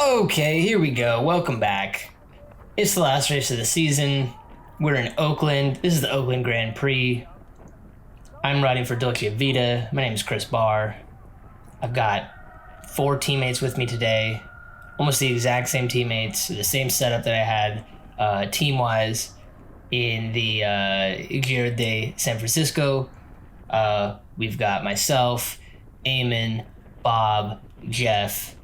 Okay, here we go. Welcome back. It's the last race of the season. We're in Oakland. This is the Oakland Grand Prix. I'm riding for Dolce Vita. My name is Chris Barr. I've got 4 teammates with me today. Almost the exact same teammates, the same setup that I had team-wise in the Giro de San Francisco. We've got myself, Aymen, Bob, Jeff,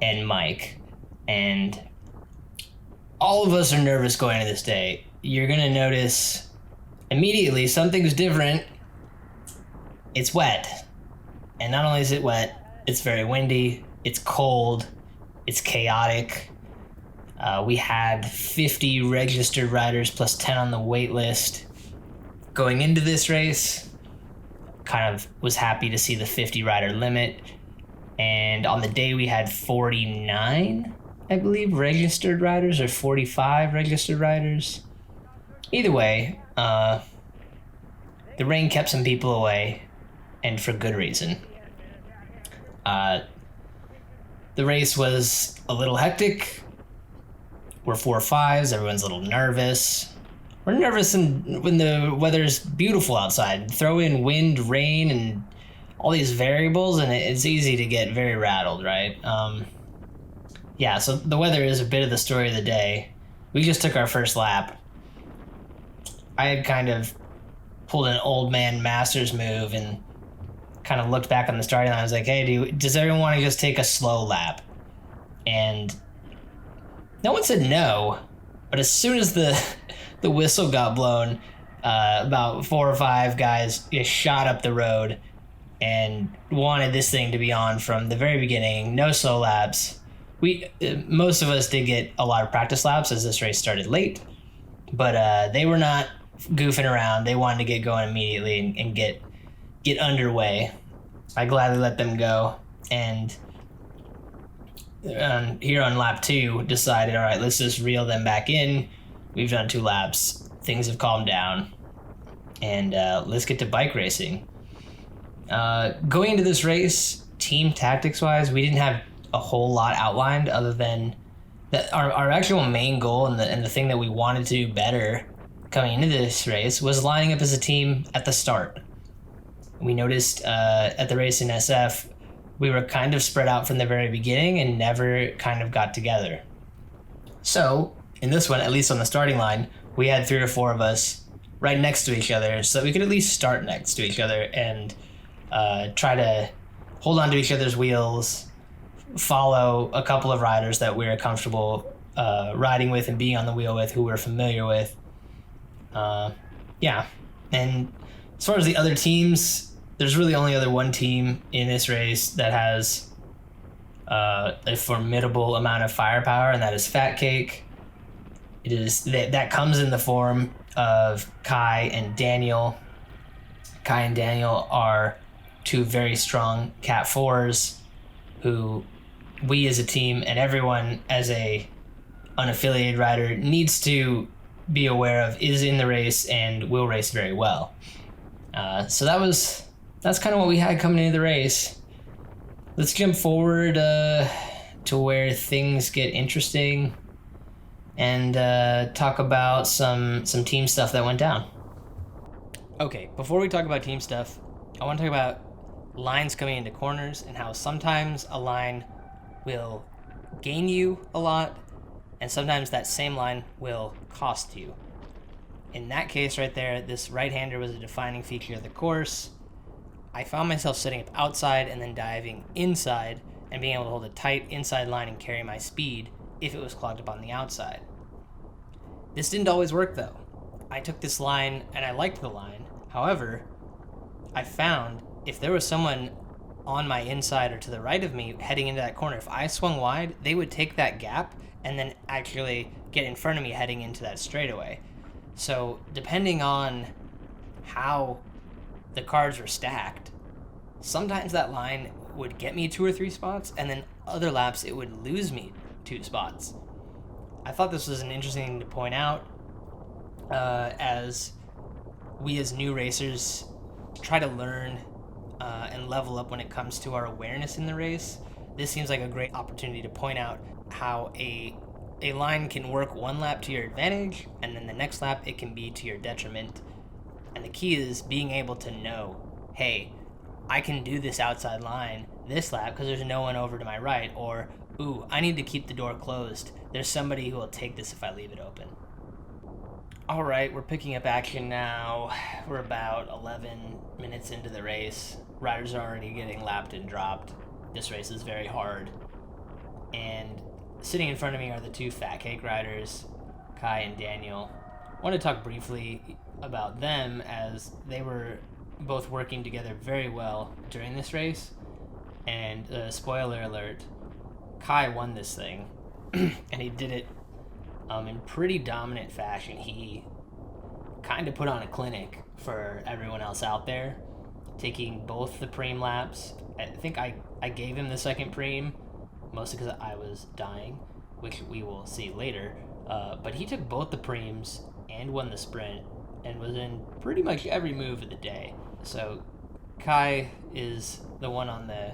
and Mike. And all of us are nervous going into this day. You're going to notice immediately something's different. It's wet. And not only is it wet, it's very windy, it's cold, it's chaotic. We had 50 registered riders plus 10 on the wait list going into this race. Kind of was happy to see the 50 rider limit. And on the day we had 49, I believe, registered riders, or 45 registered riders. Either way, the rain kept some people away, and for good reason. The race was a little hectic. We're 4-5s, everyone's a little nervous. We're nervous when the weather's beautiful outside. Throw in wind, rain, and all these variables, and it's easy to get very rattled, right? So the weather is a bit of the story of the day. We just took our first lap. I had kind of pulled an old man Masters move and kind of looked back on the starting line. I was like, hey, does everyone want to just take a slow lap? And no one said no, but as soon as the whistle got blown, about 4 or 5 guys just shot up the road and wanted this thing to be on from the very beginning. No slow laps. Most of us did get a lot of practice laps as this race started late, but they were not goofing around. They wanted to get going immediately and get underway. I gladly let them go, and here on lap 2 decided, all right, let's just reel them back in. We've done 2 laps. Things have calmed down, and let's get to bike racing. Going into this race, team tactics wise, we didn't have a whole lot outlined other than that our actual main goal and the thing that we wanted to do better coming into this race was lining up as a team at the start. We noticed at the race in SF, we were kind of spread out from the very beginning and never kind of got together. So in this one, at least on the starting line, we had 3 or 4 of us right next to each other so that we could at least start next to each other and try to hold on to each other's wheels, follow a couple of riders that we were comfortable riding with and being on the wheel with, who we're familiar with. And as far as the other teams, there's really only one team in this race that has a formidable amount of firepower, and that is Fat Cake. It is that comes in the form of Kai and Daniel. Kai and Daniel are 2 very strong Cat 4s who we as a team and everyone as a unaffiliated rider needs to be aware of is in the race and will race very well. So that's kind of what we had coming into the race. Let's jump forward to where things get interesting and talk about some team stuff that went down. Okay, before we talk about team stuff, I want to talk about lines coming into corners and how sometimes a line will gain you a lot and sometimes that same line will cost you. In that case right there, this right-hander was a defining feature of the course. I found myself sitting up outside and then diving inside and being able to hold a tight inside line and carry my speed if it was clogged up on the outside. This didn't always work though. I took this line and I liked the line. However, I found if there was someone on my inside or to the right of me heading into that corner, if I swung wide, they would take that gap and then actually get in front of me heading into that straightaway. So depending on how the cards were stacked, sometimes that line would get me 2 or 3 spots, and then other laps it would lose me 2 spots. I thought this was an interesting thing to point out as we as new racers try to learn and level up when it comes to our awareness in the race. This seems like a great opportunity to point out how a line can work one lap to your advantage, and then the next lap it can be to your detriment. And the key is being able to know, hey, I can do this outside line this lap because there's no one over to my right, or, ooh, I need to keep the door closed. There's somebody who will take this if I leave it open. All right, we're picking up action now. We're about 11 minutes into the race. Riders are already getting lapped and dropped. This race is very hard. And sitting in front of me are the two fat cake riders, Kai and Daniel. I want to talk briefly about them as they were both working together very well during this race. And spoiler alert, Kai won this thing. And he did it in pretty dominant fashion. He kind of put on a clinic for everyone else out there, taking both the preem laps. I think I gave him the second preem, mostly because I was dying, which we will see later. But he took both the preems and won the sprint and was in pretty much every move of the day. So Kai is the one on the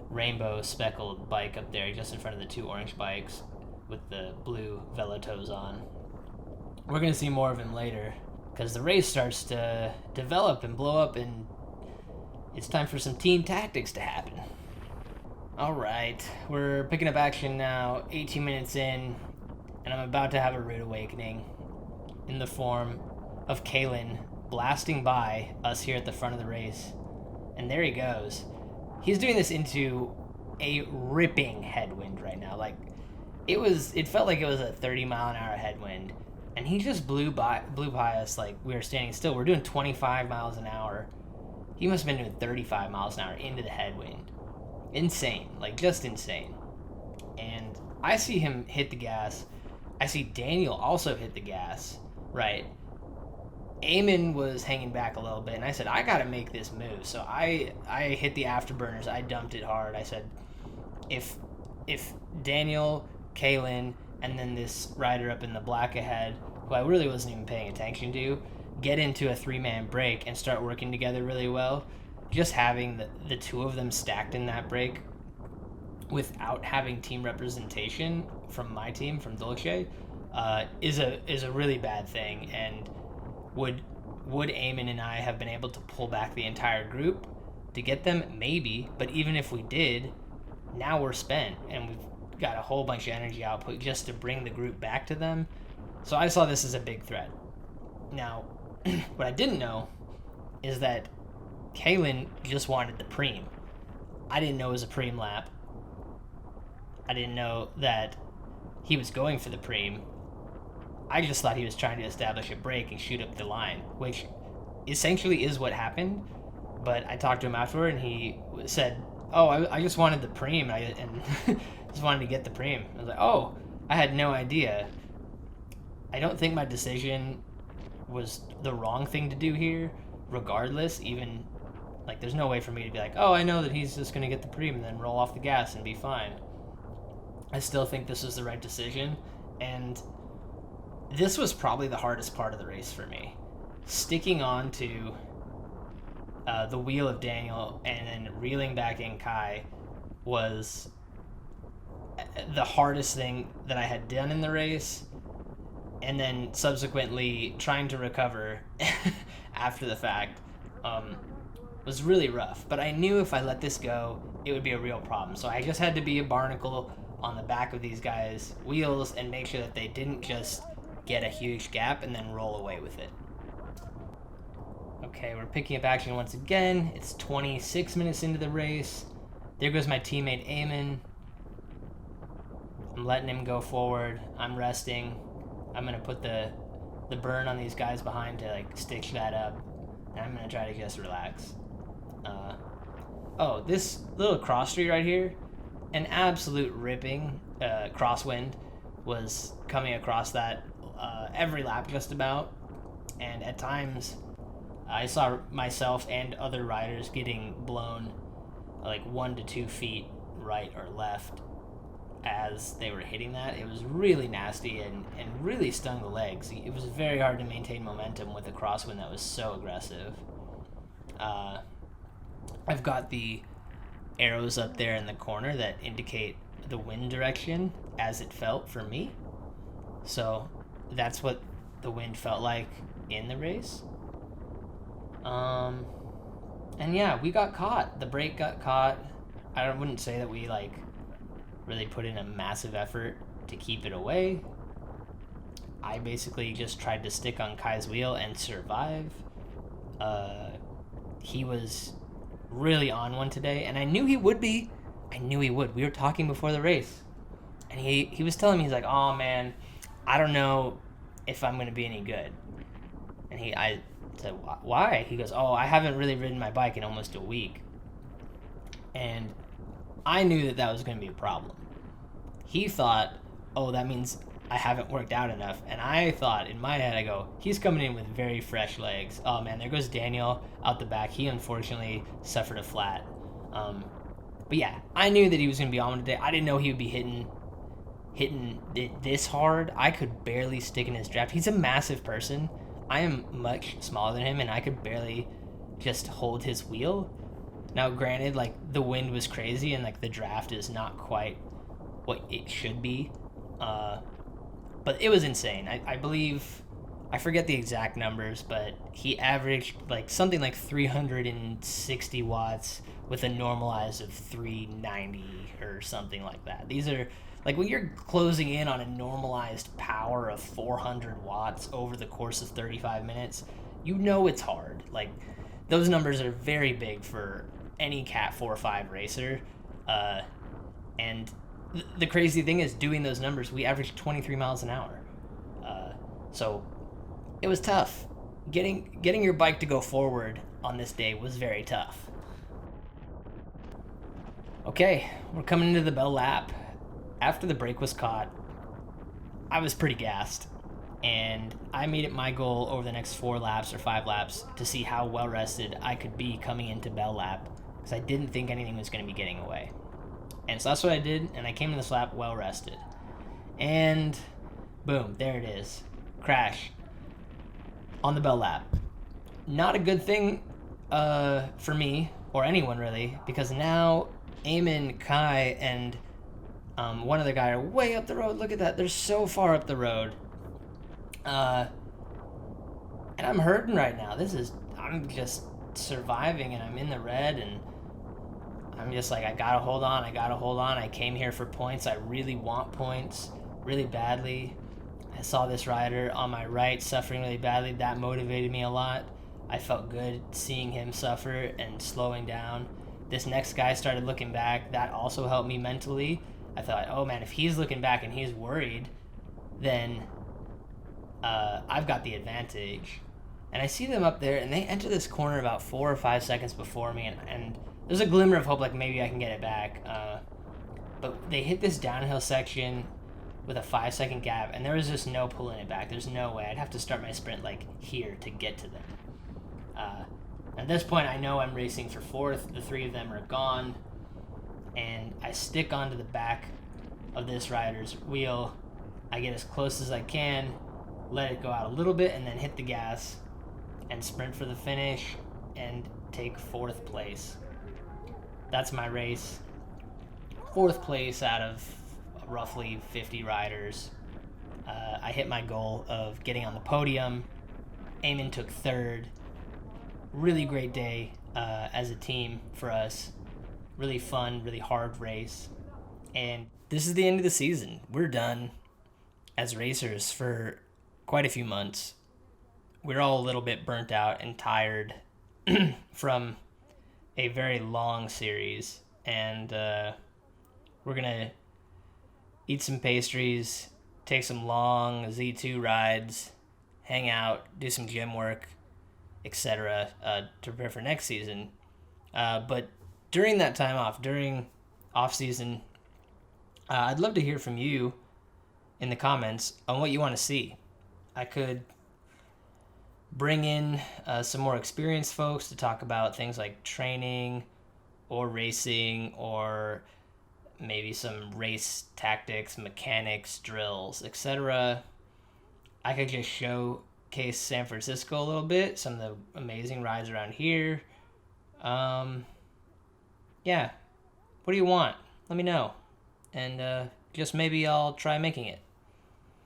rainbow speckled bike up there just in front of the two orange bikes with the blue Velotos on. We're going to see more of him later because the race starts to develop and blow up, and it's time for some team tactics to happen. All right, we're picking up action now, 18 minutes in, and I'm about to have a rude awakening in the form of Kalen blasting by us here at the front of the race. And there he goes. He's doing this into a ripping headwind right now. Like, it felt like it was a 30-mile-an-hour headwind, and he just blew by us like we were standing still. We're doing 25 miles an hour. He must have been doing 35 miles an hour into the headwind. Insane, like just insane. And I see him hit the gas. I see Daniel also hit the gas, right? Aymen was hanging back a little bit, and I said, I gotta make this move. So I hit the afterburners. I dumped it hard. I said, if Daniel, Kalen, and then this rider up in the black ahead, who I really wasn't even paying attention to, get into a three-man break and start working together really well, just having the two of them stacked in that break without having team representation from my team, from Dolce, is a really bad thing. And would Aymen and I have been able to pull back the entire group to get them? Maybe, but even if we did, now we're spent and we've got a whole bunch of energy output just to bring the group back to them. So I saw this as a big threat. Now, what I didn't know is that Kalen just wanted the preem. I didn't know it was a preem lap. I didn't know that he was going for the preem. I just thought he was trying to establish a break and shoot up the line, which essentially is what happened. But I talked to him afterward, and he said, oh, I just wanted the preem, and just wanted to get the preem. I was like, oh, I had no idea. I don't think my decision was the wrong thing to do here, regardless. Even, like, there's no way for me to be like, oh, I know that he's just going to get the preem and then roll off the gas and be fine. I still think this was the right decision, and this was probably the hardest part of the race for me. Sticking on to the wheel of Daniel and then reeling back in Kai was the hardest thing that I had done in the race, and then subsequently trying to recover after the fact was really rough. But I knew if I let this go, it would be a real problem. So I just had to be a barnacle on the back of these guys' wheels and make sure that they didn't just get a huge gap and then roll away with it. Okay, we're picking up action once again. It's 26 minutes into the race. There goes my teammate Aymen. I'm letting him go forward. I'm resting. I'm going to put the burn on these guys behind to like stitch that up. And I'm going to try to just relax. This little cross street right here, an absolute ripping crosswind was coming across that every lap just about. And at times I saw myself and other riders getting blown like 1 to 2 feet right or left as they were hitting that. It was really nasty and really stung the legs. It was very hard to maintain momentum with a crosswind that was so aggressive. I've got the arrows up there in the corner that indicate the wind direction as it felt for me. So that's what the wind felt like in the race. And yeah, we got caught. The brake got caught. I wouldn't say that we like really put in a massive effort to keep it away. I basically just tried to stick on Kai's wheel and survive. He was really on one today, and I knew he would be. We were talking before the race, and he was telling me, he's like, "Oh man, I don't know if I'm gonna be any good." And I said, "Why?" He goes, "Oh, I haven't really ridden my bike in almost a week," and I knew that was gonna be a problem. He thought, "Oh, that means I haven't worked out enough," and I thought in my head, I go, "He's coming in with very fresh legs." Oh man, there goes Daniel out the back. He unfortunately suffered a flat. But yeah, I knew that he was going to be on today. I didn't know he would be hitting it this hard. I could barely stick in his draft. He's a massive person. I am much smaller than him, and I could barely just hold his wheel. Now, granted, like, the wind was crazy, and like the draft is not quite what it should be. But it was insane. I believe, I forget the exact numbers, but he averaged like something like 360 watts with a normalized of 390 or something like that. These are like when you're closing in on a normalized power of 400 watts over the course of 35 minutes, you know it's hard. Like, those numbers are very big for any Cat 4 or 5 racer. And the crazy thing is, doing those numbers, we averaged 23 miles an hour. So it was tough. Getting your bike to go forward on this day was very tough. Okay, we're coming into the bell lap. After the brake was caught, I was pretty gassed, and I made it my goal over the next 4 laps or 5 laps to see how well rested I could be coming into bell lap, because I didn't think anything was going to be getting away. And so that's what I did, and I came in this lap well rested. And boom, there it is. Crash on the bell lap. Not a good thing for me, or anyone really, because now Aymen, Kai, and one other guy are way up the road. Look at that. They're so far up the road. And I'm hurting right now. I'm just surviving, and I'm in the red, and I'm just like, I gotta hold on. I came here for points. I really want points really badly. I saw this rider on my right suffering really badly. That motivated me a lot. I felt good seeing him suffer and slowing down. This next guy started looking back. That also helped me mentally. I thought, oh man, if he's looking back and he's worried, then I've got the advantage. And I see them up there, and they enter this corner about 4 or 5 seconds before me, and there's a glimmer of hope, like maybe I can get it back. But they hit this downhill section with a 5-second gap, and there was just no pulling it back. There's no way. I'd have to start my sprint like here to get to them. At this point, I know I'm racing for 4th. The 3 of them are gone, and I stick onto the back of this rider's wheel. I get as close as I can, let it go out a little bit, and then hit the gas and sprint for the finish and take 4th place. That's my race. 4th place out of roughly 50 riders. I hit my goal of getting on the podium. Aymen took 3rd. Really great day as a team for us. Really fun, really hard race. And this is the end of the season. We're done as racers for quite a few months. We're all a little bit burnt out and tired from a very long series. And we're going to eat some pastries, take some long Z2 rides, hang out, do some gym work, etc. To prepare for next season. But during that time off, during off-season, I'd love to hear from you in the comments on what you want to see. I could bring in some more experienced folks to talk about things like training or racing, or maybe some race tactics, mechanics, drills, etc. I could just showcase San Francisco a little bit, some of the amazing rides around here. Yeah. What do you want? Let me know. and just maybe I'll try making it.